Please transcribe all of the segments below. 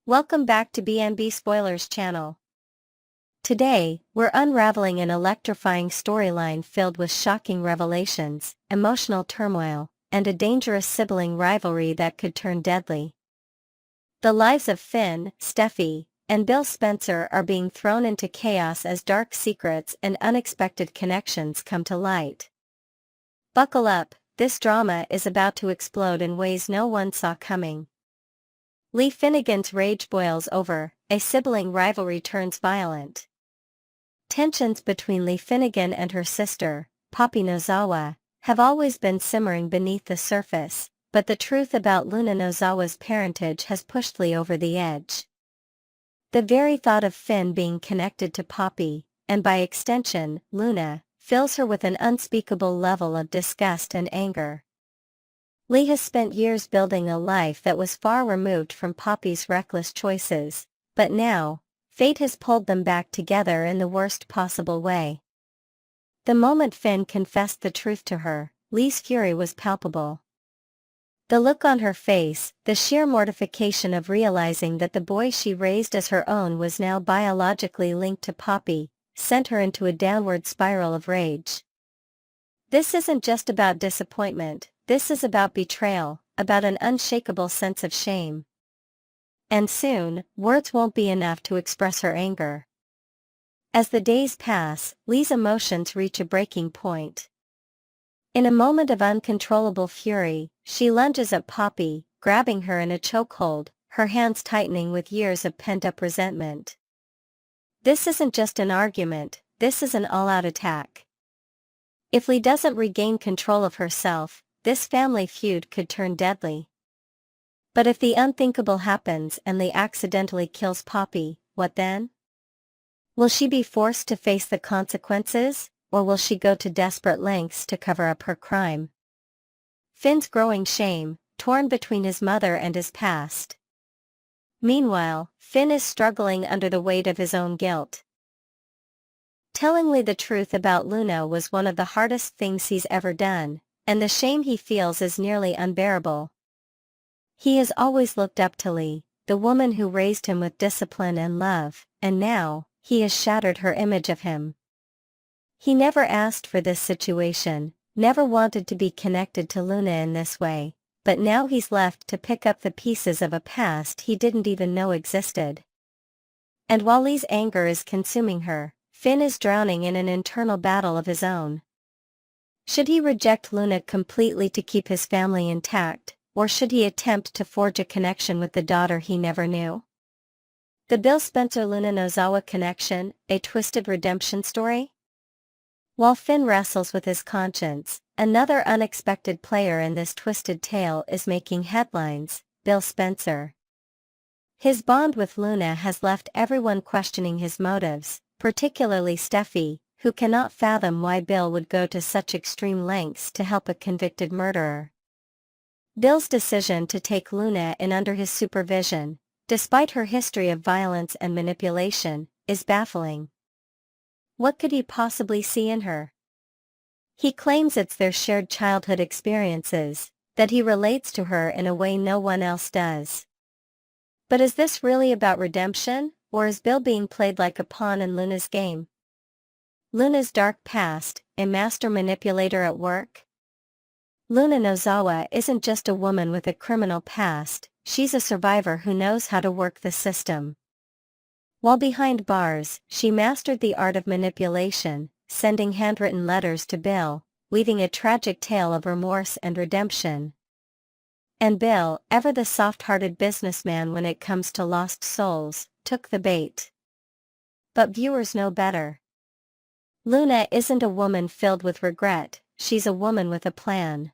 Welcome back to BNB Spoilers channel. Today, we're unraveling an electrifying storyline filled with shocking revelations, emotional turmoil, and a dangerous sibling rivalry that could turn deadly. The lives of Finn, Stephy, and Bill Spencer are being thrown into chaos as dark secrets and unexpected connections come to light. Buckle up, this drama is about to explode in ways no one saw coming. Lee Finnegan's rage boils over, a sibling rivalry turns violent. Tensions between Lee Finnegan and her sister, Poppy Nozawa, have always been simmering beneath the surface, but the truth about Luna Nozawa's parentage has pushed Lee over the edge. The very thought of Finn being connected to Poppy, and by extension, Luna, fills her with an unspeakable level of disgust and anger. Lee has spent years building a life that was far removed from Poppy's reckless choices, but now, fate has pulled them back together in the worst possible way. The moment Finn confessed the truth to her, Lee's fury was palpable. The look on her face, the sheer mortification of realizing that the boy she raised as her own was now biologically linked to Poppy, sent her into a downward spiral of rage. This isn't just about disappointment, this is about betrayal, about an unshakable sense of shame. And soon, words won't be enough to express her anger. As the days pass, Lee's emotions reach a breaking point. In a moment of uncontrollable fury, she lunges at Poppy, grabbing her in a chokehold, her hands tightening with years of pent-up resentment. This isn't just an argument, this is an all-out attack. If Lee doesn't regain control of herself, this family feud could turn deadly. But if the unthinkable happens and Lee accidentally kills Poppy, what then? Will she be forced to face the consequences, or will she go to desperate lengths to cover up her crime? Finn's growing shame, torn between his mother and his past. Meanwhile, Finn is struggling under the weight of his own guilt. Telling Lee the truth about Luna was one of the hardest things he's ever done, and the shame he feels is nearly unbearable. He has always looked up to Lee, the woman who raised him with discipline and love, and now, he has shattered her image of him. He never asked for this situation, never wanted to be connected to Luna in this way, but now he's left to pick up the pieces of a past he didn't even know existed. And while Lee's anger is consuming her, Finn is drowning in an internal battle of his own. Should he reject Luna completely to keep his family intact, or should he attempt to forge a connection with the daughter he never knew? The Bill Spencer-Luna Nozawa connection, a twisted redemption story? While Finn wrestles with his conscience, another unexpected player in this twisted tale is making headlines, Bill Spencer. His bond with Luna has left everyone questioning his motives, particularly Stephy, who cannot fathom why Bill would go to such extreme lengths to help a convicted murderer. Bill's decision to take Luna in under his supervision, despite her history of violence and manipulation, is baffling. What could he possibly see in her? He claims it's their shared childhood experiences, that he relates to her in a way no one else does. But is this really about redemption, or is Bill being played like a pawn in Luna's game? Luna's dark past, a master manipulator at work? Luna Nozawa isn't just a woman with a criminal past, she's a survivor who knows how to work the system. While behind bars, she mastered the art of manipulation, sending handwritten letters to Bill, weaving a tragic tale of remorse and redemption. And Bill, ever the soft-hearted businessman when it comes to lost souls, took the bait. But viewers know better. Luna isn't a woman filled with regret, she's a woman with a plan.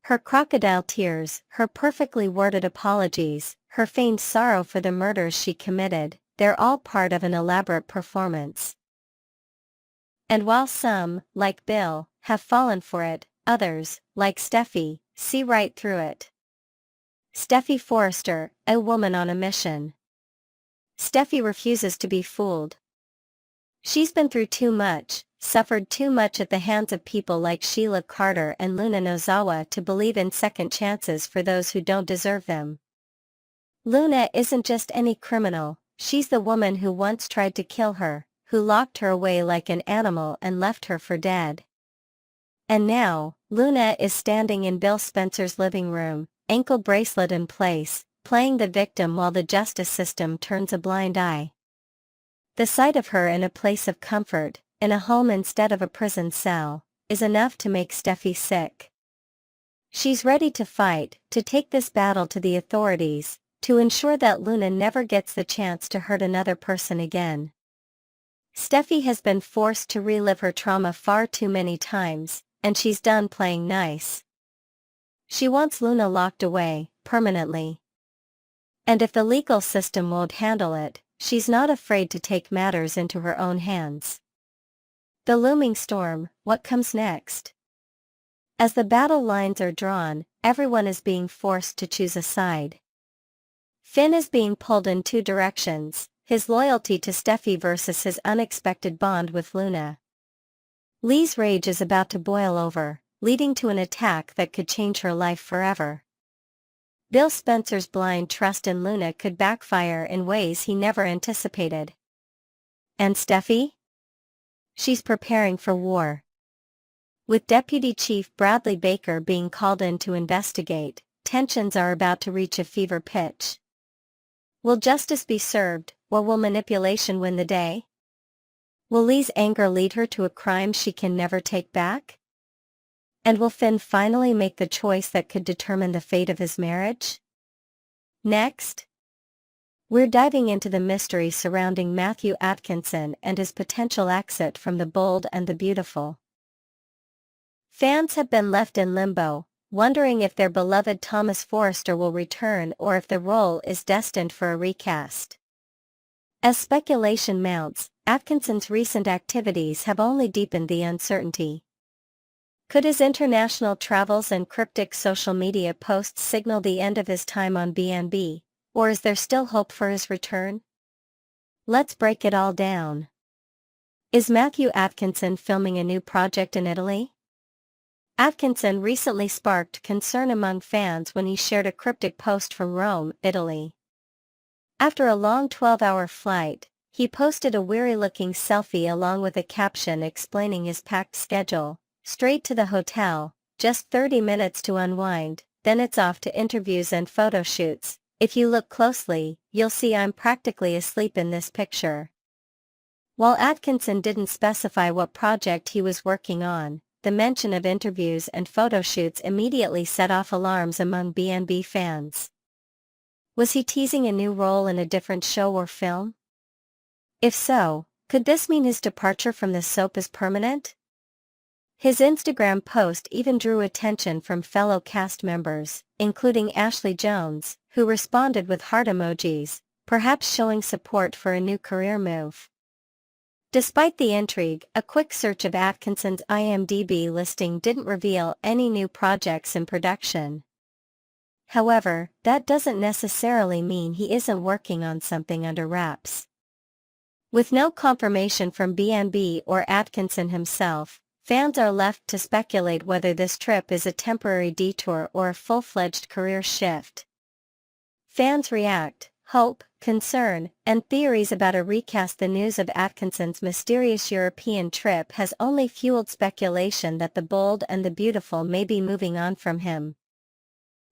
Her crocodile tears, her perfectly worded apologies, her feigned sorrow for the murders she committed, they're all part of an elaborate performance. And while some, like Bill, have fallen for it, others, like Stephy, see right through it. Stephy Forrester, a woman on a mission. Stephy refuses to be fooled. She's been through too much, suffered too much at the hands of people like Sheila Carter and Luna Nozawa to believe in second chances for those who don't deserve them. Luna isn't just any criminal, she's the woman who once tried to kill her, who locked her away like an animal and left her for dead. And now, Luna is standing in Bill Spencer's living room, ankle bracelet in place, playing the victim while the justice system turns a blind eye. The sight of her in a place of comfort, in a home instead of a prison cell, is enough to make Stephy sick. She's ready to fight, to take this battle to the authorities, to ensure that Luna never gets the chance to hurt another person again. Stephy has been forced to relive her trauma far too many times, and she's done playing nice. She wants Luna locked away, permanently. And if the legal system won't handle it, she's not afraid to take matters into her own hands. The looming storm, what comes next? As the battle lines are drawn, everyone is being forced to choose a side. Finn is being pulled in two directions, his loyalty to Stephy versus his unexpected bond with Luna. Lee's rage is about to boil over, leading to an attack that could change her life forever. Bill Spencer's blind trust in Luna could backfire in ways he never anticipated. And Stephy? She's preparing for war. With Deputy Chief Bradley Baker being called in to investigate, tensions are about to reach a fever pitch. Will justice be served, or will manipulation win the day? Will Lee's anger lead her to a crime she can never take back? And will Finn finally make the choice that could determine the fate of his marriage? Next, we're diving into the mystery surrounding Matthew Atkinson and his potential exit from The Bold and the Beautiful. Fans have been left in limbo, wondering if their beloved Thomas Forrester will return or if the role is destined for a recast. As speculation mounts, Atkinson's recent activities have only deepened the uncertainty. Could his international travels and cryptic social media posts signal the end of his time on BNB, or is there still hope for his return? Let's break it all down. Is Matthew Atkinson filming a new project in Italy? Atkinson recently sparked concern among fans when he shared a cryptic post from Rome, Italy. After a long 12-hour flight, he posted a weary-looking selfie along with a caption explaining his packed schedule. Straight to the hotel, just 30 minutes to unwind, then it's off to interviews and photo shoots. If you look closely, you'll see I'm practically asleep in this picture. While Atkinson didn't specify what project he was working on, the mention of interviews and photo shoots immediately set off alarms among BNB fans. Was he teasing a new role in a different show or film? If so, could this mean his departure from the soap is permanent? His Instagram post even drew attention from fellow cast members, including Ashley Jones, who responded with heart emojis, perhaps showing support for a new career move. Despite the intrigue, a quick search of Atkinson's IMDb listing didn't reveal any new projects in production. However, that doesn't necessarily mean he isn't working on something under wraps. With no confirmation from BNB or Atkinson himself, fans are left to speculate whether this trip is a temporary detour or a full-fledged career shift. Fans react, hope, concern, and theories about a recast. The news of Atkinson's mysterious European trip has only fueled speculation that The Bold and the Beautiful may be moving on from him.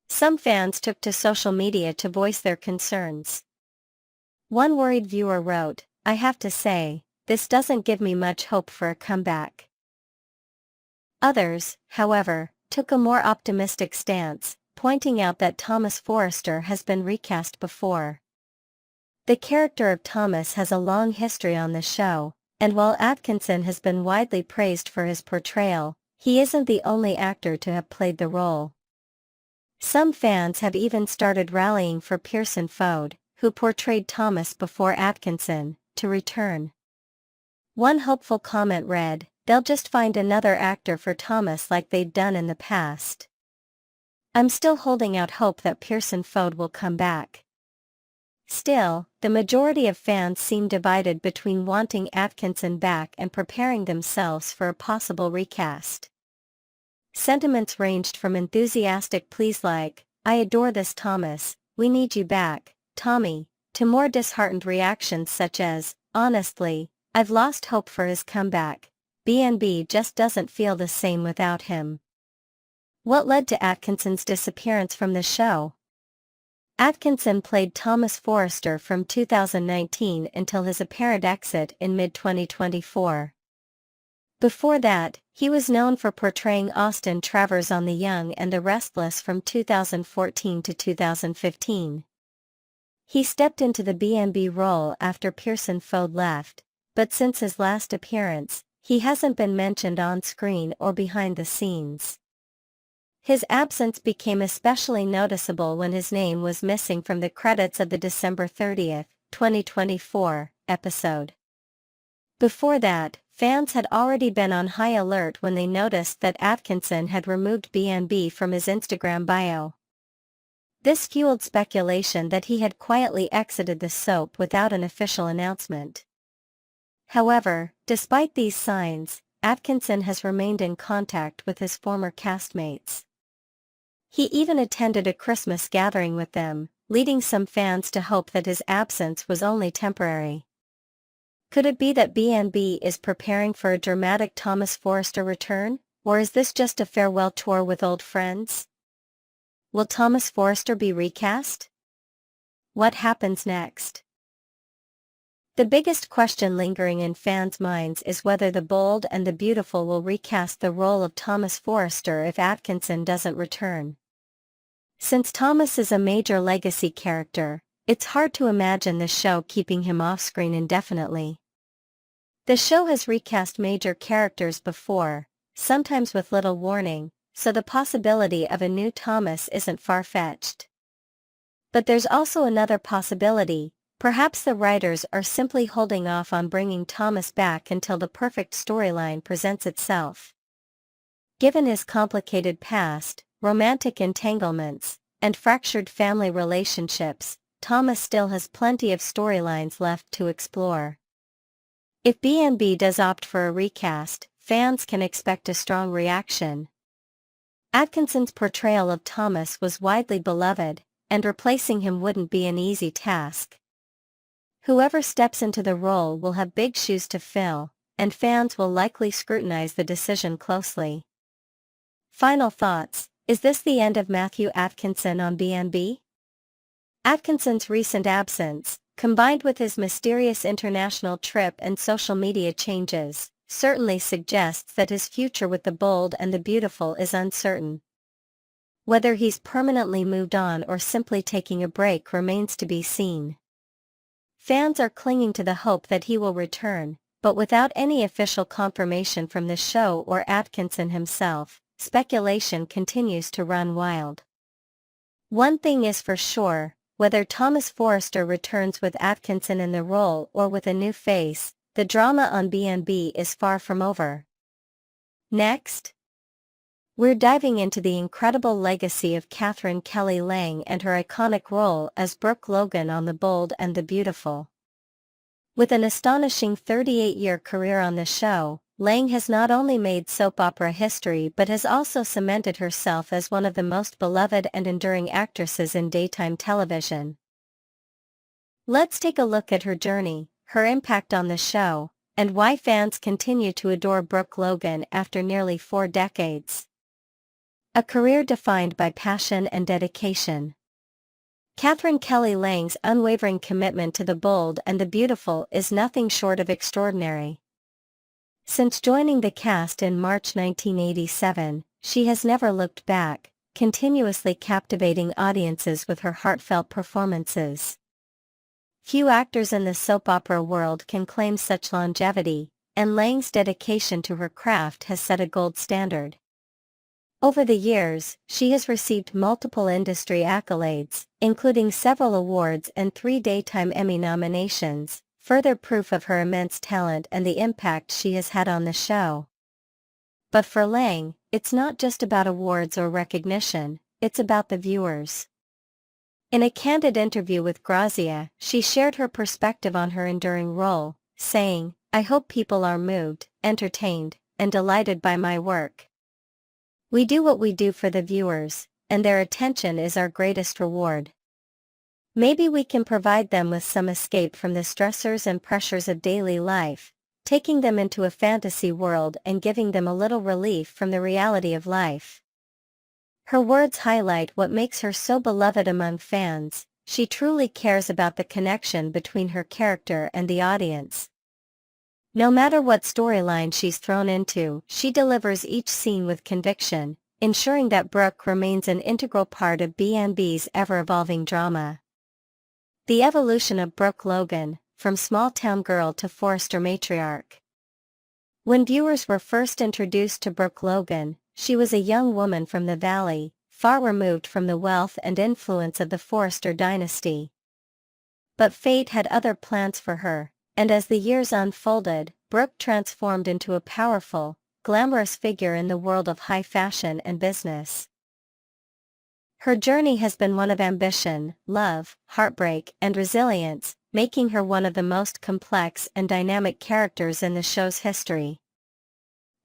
Some fans took to social media to voice their concerns. One worried viewer wrote, "I have to say, this doesn't give me much hope for a comeback." Others, however, took a more optimistic stance, pointing out that Thomas Forrester has been recast before. The character of Thomas has a long history on the show, and while Atkinson has been widely praised for his portrayal, he isn't the only actor to have played the role. Some fans have even started rallying for Pearson Fode, who portrayed Thomas before Atkinson, to return. One hopeful comment read, "They'll just find another actor for Thomas like they've done in the past." I'm still holding out hope that Pearson Fode will come back. Still, the majority of fans seem divided between wanting Atkinson back and preparing themselves for a possible recast. Sentiments ranged from enthusiastic pleas like, "I adore this Thomas, we need you back," Tommy, to more disheartened reactions such as, honestly, I've lost hope for his comeback. BNB just doesn't feel the same without him. What led to Atkinson's disappearance from the show? Atkinson played Thomas Forrester from 2019 until his apparent exit in mid-2024. Before that, he was known for portraying Austin Travers on The Young and the Restless from 2014 to 2015. He stepped into the B&B role after Pearson Fode left, but since his last appearance, he hasn't been mentioned on screen or behind the scenes. His absence became especially noticeable when his name was missing from the credits of the December 30, 2024, episode. Before that, fans had already been on high alert when they noticed that Atkinson had removed B&B from his Instagram bio. This fueled speculation that he had quietly exited the soap without an official announcement. However, despite these signs, Atkinson has remained in contact with his former castmates. He even attended a Christmas gathering with them, leading some fans to hope that his absence was only temporary. Could it be that B&B is preparing for a dramatic Thomas Forrester return, or is this just a farewell tour with old friends? Will Thomas Forrester be recast? What happens next? The biggest question lingering in fans' minds is whether The Bold and the Beautiful will recast the role of Thomas Forrester if Atkinson doesn't return. Since Thomas is a major legacy character, it's hard to imagine the show keeping him off-screen indefinitely. The show has recast major characters before, sometimes with little warning, so the possibility of a new Thomas isn't far-fetched. But there's also another possibility. Perhaps the writers are simply holding off on bringing Thomas back until the perfect storyline presents itself. Given his complicated past, romantic entanglements, and fractured family relationships, Thomas still has plenty of storylines left to explore. If B&B does opt for a recast, fans can expect a strong reaction. Atkinson's portrayal of Thomas was widely beloved, and replacing him wouldn't be an easy task. Whoever steps into the role will have big shoes to fill, and fans will likely scrutinize the decision closely. Final thoughts: is this the end of Matthew Atkinson on B&B? Atkinson's recent absence, combined with his mysterious international trip and social media changes, certainly suggests that his future with The Bold and the Beautiful is uncertain. Whether he's permanently moved on or simply taking a break remains to be seen. Fans are clinging to the hope that he will return, but without any official confirmation from the show or Atkinson himself, speculation continues to run wild. One thing is for sure: whether Thomas Forrester returns with Atkinson in the role or with a new face, the drama on B&B is far from over. Next, we're diving into the incredible legacy of Katherine Kelly Lang and her iconic role as Brooke Logan on The Bold and the Beautiful. With an astonishing 38-year career on the show, Lang has not only made soap opera history but has also cemented herself as one of the most beloved and enduring actresses in daytime television. Let's take a look at her journey, her impact on the show, and why fans continue to adore Brooke Logan after nearly 4 decades. A career defined by passion and dedication. Katherine Kelly Lang's unwavering commitment to The Bold and the Beautiful is nothing short of extraordinary. Since joining the cast in March 1987, she has never looked back, continuously captivating audiences with her heartfelt performances. Few actors in the soap opera world can claim such longevity, and Lang's dedication to her craft has set a gold standard. Over the years, she has received multiple industry accolades, including several awards and 3 Daytime Emmy nominations, further proof of her immense talent and the impact she has had on the show. But for Lang, it's not just about awards or recognition, it's about the viewers. In a candid interview with Grazia, she shared her perspective on her enduring role, saying, "I hope people are moved, entertained, and delighted by my work. We do what we do for the viewers, and their attention is our greatest reward." Maybe we can provide them with some escape from the stressors and pressures of daily life, taking them into a fantasy world and giving them a little relief from the reality of life. Her words highlight what makes her so beloved among fans. She truly cares about the connection between her character and the audience. No matter what storyline she's thrown into, she delivers each scene with conviction, ensuring that Brooke remains an integral part of B&B's ever-evolving drama. The evolution of Brooke Logan, from small-town girl to Forrester matriarch. When viewers were first introduced to Brooke Logan, she was a young woman from the Valley, far removed from the wealth and influence of the Forrester dynasty. But fate had other plans for her, and as the years unfolded, Brooke transformed into a powerful, glamorous figure in the world of high fashion and business. Her journey has been one of ambition, love, heartbreak, and resilience, making her one of the most complex and dynamic characters in the show's history.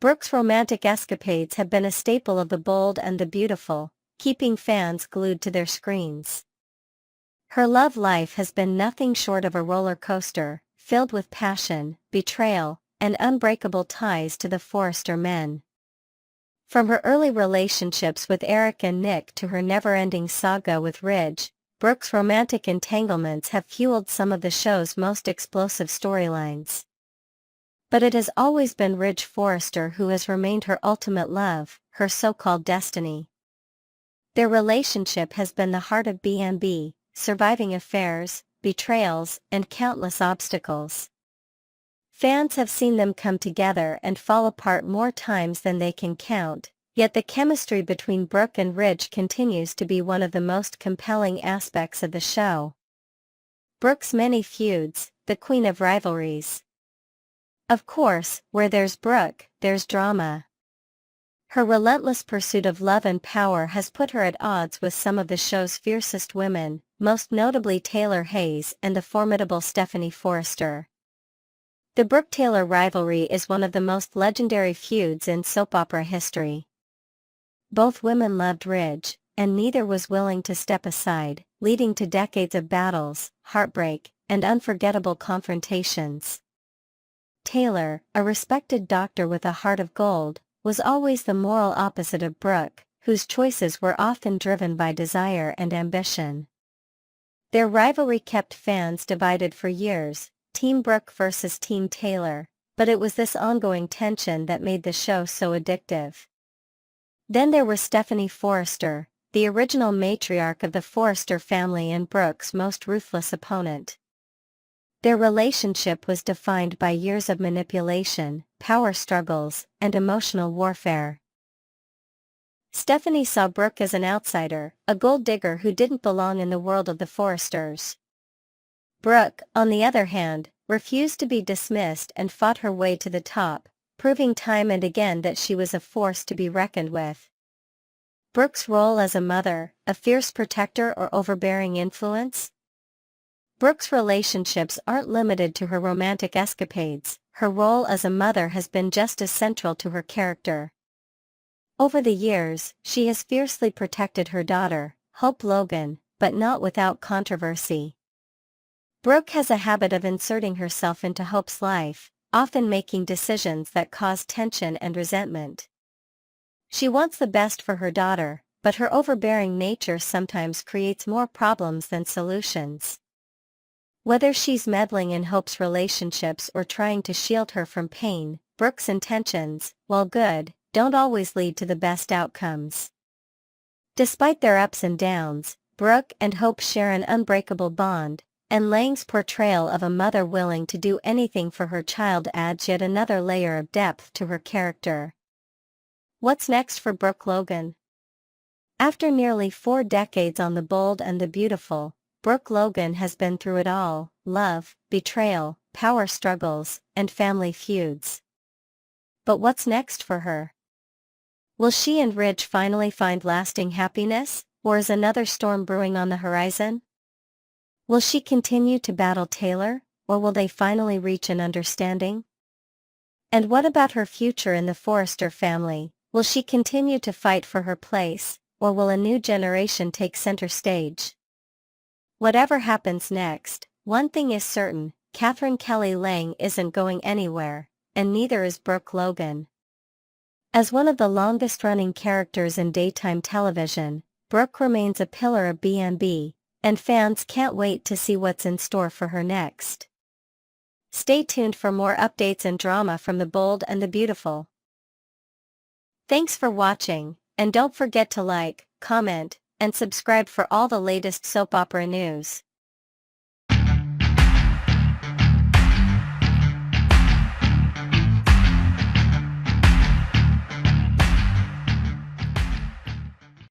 Brooke's romantic escapades have been a staple of The Bold and the Beautiful, keeping fans glued to their screens. Her love life has been nothing short of a roller coaster, filled with passion, betrayal, and unbreakable ties to the Forrester men. From her early relationships with Eric and Nick to her never-ending saga with Ridge, Brooke's romantic entanglements have fueled some of the show's most explosive storylines. But it has always been Ridge Forrester who has remained her ultimate love, her so-called destiny. Their relationship has been the heart of B&B, surviving affairs, betrayals, and countless obstacles. Fans have seen them come together and fall apart more times than they can count, yet the chemistry between Brooke and Ridge continues to be one of the most compelling aspects of the show. Brooke's many feuds, the queen of rivalries. Of course, where there's Brooke, there's drama. Her relentless pursuit of love and power has put her at odds with some of the show's fiercest women, most notably Taylor Hayes and the formidable Stephanie Forrester. The Brooke-Taylor rivalry is one of the most legendary feuds in soap opera history. Both women loved Ridge, and neither was willing to step aside, leading to decades of battles, heartbreak, and unforgettable confrontations. Taylor, a respected doctor with a heart of gold, was always the moral opposite of Brooke, whose choices were often driven by desire and ambition. Their rivalry kept fans divided for years, Team Brooke versus Team Taylor, but it was this ongoing tension that made the show so addictive. Then there was Stephanie Forrester, the original matriarch of the Forrester family and Brooke's most ruthless opponent. Their relationship was defined by years of manipulation, power struggles, and emotional warfare. Stephanie saw Brooke as an outsider, a gold digger who didn't belong in the world of the Forresters. Brooke, on the other hand, refused to be dismissed and fought her way to the top, proving time and again that she was a force to be reckoned with. Brooke's role as a mother, a fierce protector or overbearing influence? Brooke's relationships aren't limited to her romantic escapades, her role as a mother has been just as central to her character. Over the years, she has fiercely protected her daughter, Hope Logan, but not without controversy. Brooke has a habit of inserting herself into Hope's life, often making decisions that cause tension and resentment. She wants the best for her daughter, but her overbearing nature sometimes creates more problems than solutions. Whether she's meddling in Hope's relationships or trying to shield her from pain, Brooke's intentions, while good, don't always lead to the best outcomes. Despite their ups and downs, Brooke and Hope share an unbreakable bond, and Lang's portrayal of a mother willing to do anything for her child adds yet another layer of depth to her character. What's next for Brooke Logan? After nearly 4 decades on The Bold and the Beautiful, Brooke Logan has been through it all: love, betrayal, power struggles, and family feuds. But what's next for her? Will she and Ridge finally find lasting happiness, or is another storm brewing on the horizon? Will she continue to battle Taylor, or will they finally reach an understanding? And what about her future in the Forrester family? Will she continue to fight for her place, or will a new generation take center stage? Whatever happens next, one thing is certain, Katherine Kelly Lang isn't going anywhere, and neither is Brooke Logan. As one of the longest-running characters in daytime television, Brooke remains a pillar of B&B, and fans can't wait to see what's in store for her next. Stay tuned for more updates and drama from the bold and the beautiful. Thanks for watching, and don't forget to like, comment, and subscribe for all the latest soap opera news.